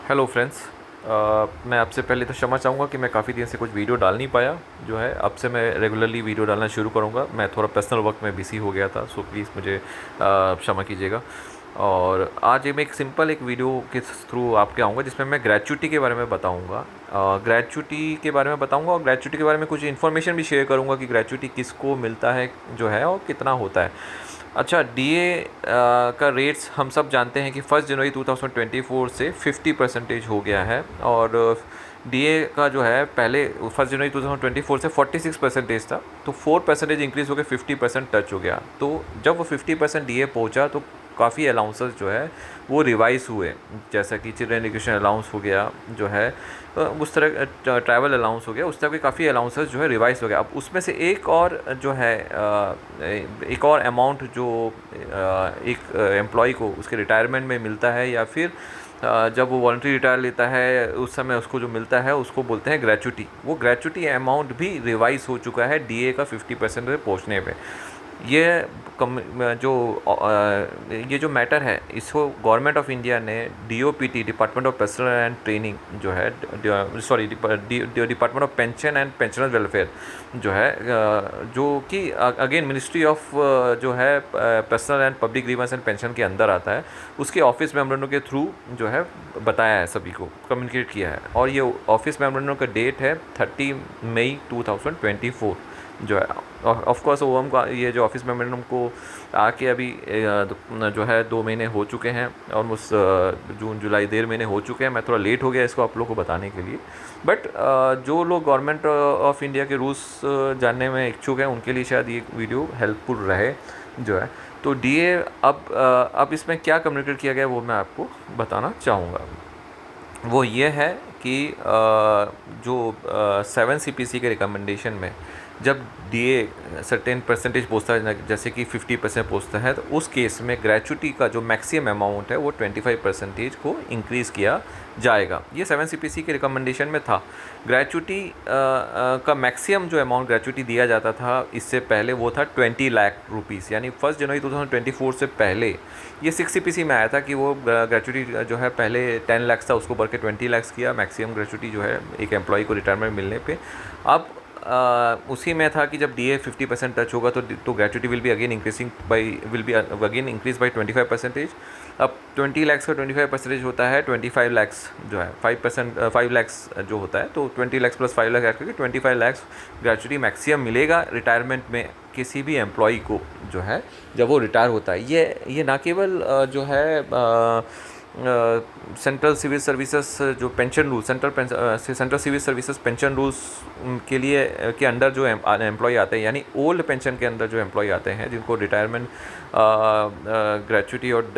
Hello friends. मैं आपसे पहले तो क्षमा चाहूँगा कि मैं काफ़ी दिन से कुछ वीडियो डाल नहीं पाया। जो है अब से मैं रेगुलरली वीडियो डालना शुरू करूँगा। मैं थोड़ा पर्सनल वर्क में बिज़ी हो गया था, सो प्लीज़ मुझे क्षमा कीजिएगा। और आज ये मैं एक वीडियो के थ्रू आपके आऊँगा जिसमें मैं ग्रेचुटी के बारे में बताऊँगा। ग्रेचुटी के बारे में बताऊँगा और ग्रेचुटी के बारे में कुछ इन्फॉर्मेशन भी शेयर करूँगा कि ग्रेचुटी किसको मिलता है जो है और कितना होता है। अच्छा, डीए का रेट्स हम सब जानते हैं कि 1 जनवरी 2024 से 50% हो गया है। और डीए का जो है पहले 1 जनवरी 2024 से 46% था, तो 4% इंक्रीज़ हो गया, 50% टच हो गया। तो जब वो 50% डीए पहुंचा तो काफ़ी अलाउंसेस जो है वो रिवाइज़ हुए, जैसा कि चिल्ड्रन एजुकेशन अलाउंस हो गया जो है, उस तरह ट्रैवल अलाउंस हो गया, उस तरह के काफ़ी अलाउंसेस जो है रिवाइज़ हो गया। अब उसमें से एक और जो है एक और अमाउंट जो एक एम्प्लॉय को उसके रिटायरमेंट में मिलता है या फिर जब वो वॉलंटरी रिटायर लेता है उस समय उसको जो मिलता है उसको बोलते हैं ग्रेचुटी। वो ग्रेचुटी अमाउंट भी रिवाइज़ हो चुका है डीए का 50% पे पहुँचने पे। ये कम जो ये जो मैटर है इसको गवर्नमेंट ऑफ इंडिया ने DOPT, department of personal and training जो है, sorry department of pension and pensioners welfare जो है, जो कि अगेन मिनिस्ट्री ऑफ जो है personal and public grievance and pension के अंदर आता है, उसके ऑफिस मेमोरेंडम के थ्रू जो है बताया है, सभी को कम्युनिकेट किया है। और ये ऑफिस मेमोरेंडम का डेट है 30 मई 2024 जो है। ऑफ कोर्स ओवम का ये जो ऑफिस मेमोरेंडम को आके अभी जो है 2 महीने हो चुके हैं, ऑलमोस्ट जून जुलाई 1.5 महीने हो चुके हैं। मैं थोड़ा लेट हो गया इसको आप लोग को बताने के लिए, बट जो लोग गवर्नमेंट ऑफ इंडिया के रूल्स जानने में इच्छुक हैं उनके लिए शायद ये वीडियो हेल्पफुल रहे जो है। तो डीए अब इसमें क्या कम्युनिकेट किया गया वो मैं आपको बताना चाहूँगा। वो ये है कि जो 7 CPC के रिकमेंडेशन में जब डीए सर्टेन परसेंटेज पहुँचता है, जैसे कि 50% पहुँचता है, तो उस केस में ग्रेचुटी का जो मैक्सिमम अमाउंट है वो 25% को इंक्रीज़ किया जाएगा। ये 7 CPC के रिकमेंडेशन में था। ग्रेचुटी का मैक्सिमम जो अमाउंट ग्रेचुटी दिया जाता था इससे पहले वो था 20 लाख रुपीज़, यानी 1 जनवरी 2024 से पहले ये 6 CPC में आया था कि वो ग्रेचुटी जो है पहले 10 लाख था, उसको बढ़ के 20 लाख किया मैक्सिमम ग्रेचुटी जो है एक एम्प्लॉय को रिटायरमेंट मिलने पे। अब उसी में था कि जब डीए 50% टच होगा तो gratuity will be again increase by 25%। अब 20 लाख का 25% होता है 25 लाख जो है, 5 लाख जो होता है, तो 20 लाख प्लस 5 लाख ऐड करके 25 लाख ग्रेचुटी मैक्सिमम मिलेगा रिटायरमेंट में किसी भी एम्प्लॉय को जो है जब वो रिटायर होता है। ये ना केवल जो है सेंट्रल सिविल सर्विसेज जो pension rule, central civil services pension rules के लिए के अंडर जो एम्प्लॉय आते हैं, यानी ओल्ड पेंशन के अंदर जो एम्प्लॉय आते हैं जिनको रिटायरमेंट ग्रेचुटी और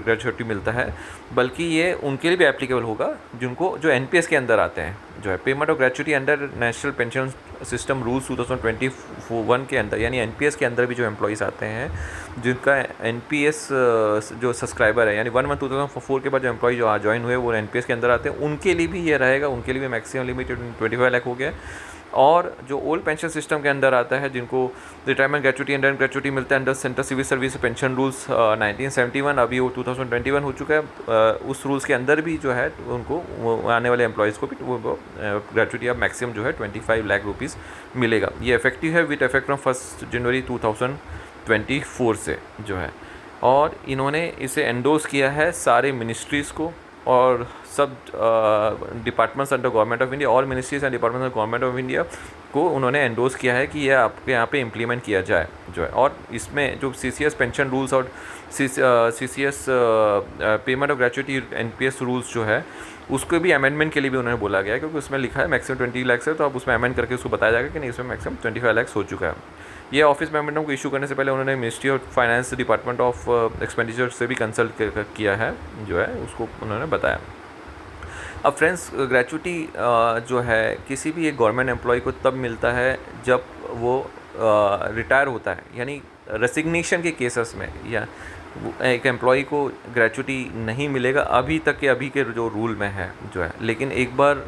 ग्रेचुटी मिलता है, बल्कि ये उनके लिए भी एप्लीकेबल होगा जिनको जो एनपीएस के अंदर आते हैं जो है, payment of gratuity under national pension system rules 2021 के अंदर, यानी एनपीएस के अंदर भी जो एम्प्लॉयज़ आते हैं जिनका एनपीएस जो सब्सक्राइबर है, यानी 1/1/2004 के बाद जो एम्प्लॉय जो ज्वाइन हुए वो एनपीएस के अंदर आते हैं, उनके लिए भी ये रहेगा। उनके लिए भी मैक्सिमम लिमिट 25 लाख हो गया। और जो ओल्ड पेंशन सिस्टम के अंदर आता है जिनको रिटायरमेंट ग्रेचुटी अंडर ग्रेचुटी मिलता है under central civil service pension rules 1971, अभी वो 2021 हो चुका है, उस रूल्स के अंदर भी जो है उनको आने वाले एम्प्लॉयज़ को भी वो ग्रेचुटी अब मैक्सिमम जो है 25 लाख रुपीज़ मिलेगा। ये इफेक्टिव है विद इफेक्ट फ्रॉम 1 जनवरी 2024 से जो है। और इन्होंने इसे एंडोर्स किया है सारे मिनिस्ट्रीज़ को और सब departments under government of India, और ministries and departments of government of India को उन्होंने एंडोर्स किया है कि यह आपके यहाँ पे इम्प्लीमेंट किया जाए जो है। और इसमें जो सीसीएस पेंशन रूल्स और CCS payment of gratuity NPS rules जो है उसको भी अमेंडमेंट के लिए भी उन्होंने बोला गया है, क्योंकि उसमें लिखा है मैक्सिमम 20 लाख है, तो अब उसमें अमेंड करके उसको बताया जाएगा कि नहीं इसमें मैक्सिमम 25 लाख हो चुका है। ये ऑफिस मेमोरेंडम को इशू करने से पहले उन्होंने ministry of finance, department of expenditure से भी कंसल्ट किया है जो है, उसको उन्होंने बताया। अब फ्रेंड्स, ग्रेचुटी जो है किसी भी एक गवर्नमेंट एम्प्लॉय को तब मिलता है जब वो रिटायर होता है, यानी रेसिग्नेशन के केसेस में या एक एम्प्लॉय को ग्रेचुटी नहीं मिलेगा अभी तक के अभी के जो रूल में है जो है। लेकिन एक बार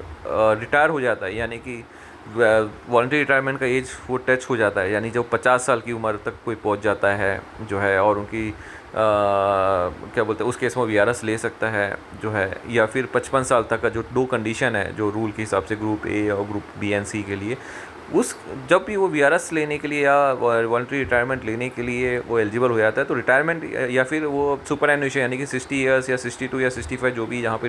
रिटायर हो जाता है, यानी कि वॉलंटरी रिटायरमेंट का एज वो टच हो जाता है, यानी जब 50 साल की उम्र तक कोई पहुंच जाता है जो है, और उनकी क्या बोलते हैं उस केस में वीआरएस ले सकता है जो है, या फिर 55 साल तक का जो 2 कंडीशन है जो रूल के हिसाब से ग्रुप ए और ग्रुप बी एंड सी के लिए, उस जब भी वो वीआरएस लेने के लिए या वॉलंटरी रिटायरमेंट लेने के लिए वो एलिजिबल हो जाता है, तो रिटायरमेंट या फिर वो सुपर एनुएशन यानी कि 60 ईयर्स या 62 या 65 जो भी यहाँ पे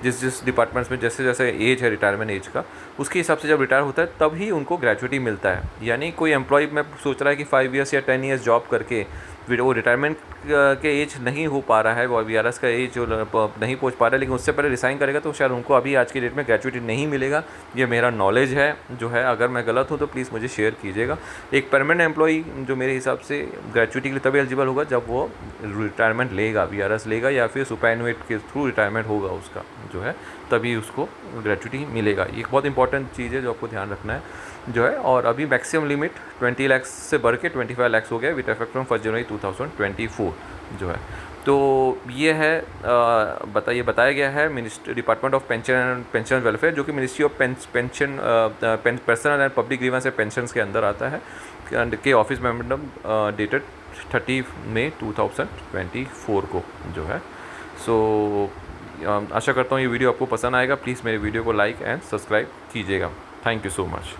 जिस डिपार्टमेंट्स में जैसे जैसे एज है रिटायरमेंट एज का, उसके हिसाब से जब रिटायर होता है तभी उनको ग्रेचुइटी मिलता है। यानी कोई एम्प्लॉय में सोच रहा है कि 5 ईयर्स या 10 ईयर्स जॉब करके वो रिटायरमेंट के एज नहीं हो पा रहा है, वो वीआरएस का एज नहीं पहुंच पा रहा है, लेकिन उससे पहले रिसाइन करेगा तो शायद उनको अभी आज की डेट में ग्रेचुइटी नहीं मिलेगा। ये मेरा नॉलेज है जो है, अगर मैं गलत हूँ तो प्लीज़ मुझे शेयर कीजिएगा। एक परमानेंट एम्प्लॉई जो मेरे हिसाब से ग्रेचुइटी के लिए तभी एलिजिबल होगा जब वो रिटायरमेंट लेगा, वीआरएस लेगा या फिर सुपरएनुएट के थ्रू रिटायरमेंट होगा उसका जो है, तभी उसको ग्रेचुइटी मिलेगा। ये एक बहुत इंपॉर्टेंट चीज़ है जो आपको ध्यान रखना है जो है। और अभी मैक्सिमम लिमिट 20 लाख से बढ़ के 25 लाख हो गया विद इफेक्ट फ्रॉम 1 जनवरी 2024 जो है। तो ये है बताया गया है डिपार्टमेंट ऑफ पेंशन वेलफेयर, जो कि ministry of pension personal and public grievance and pension के अंदर आता है, के ऑफिस मेमोरेंडम डेटेड 30 मई 2024 को जो है। सो आशा करता हूँ ये वीडियो आपको पसंद आएगा। प्लीज़ मेरे वीडियो को लाइक एंड सब्सक्राइब कीजिएगा। Thank you so much.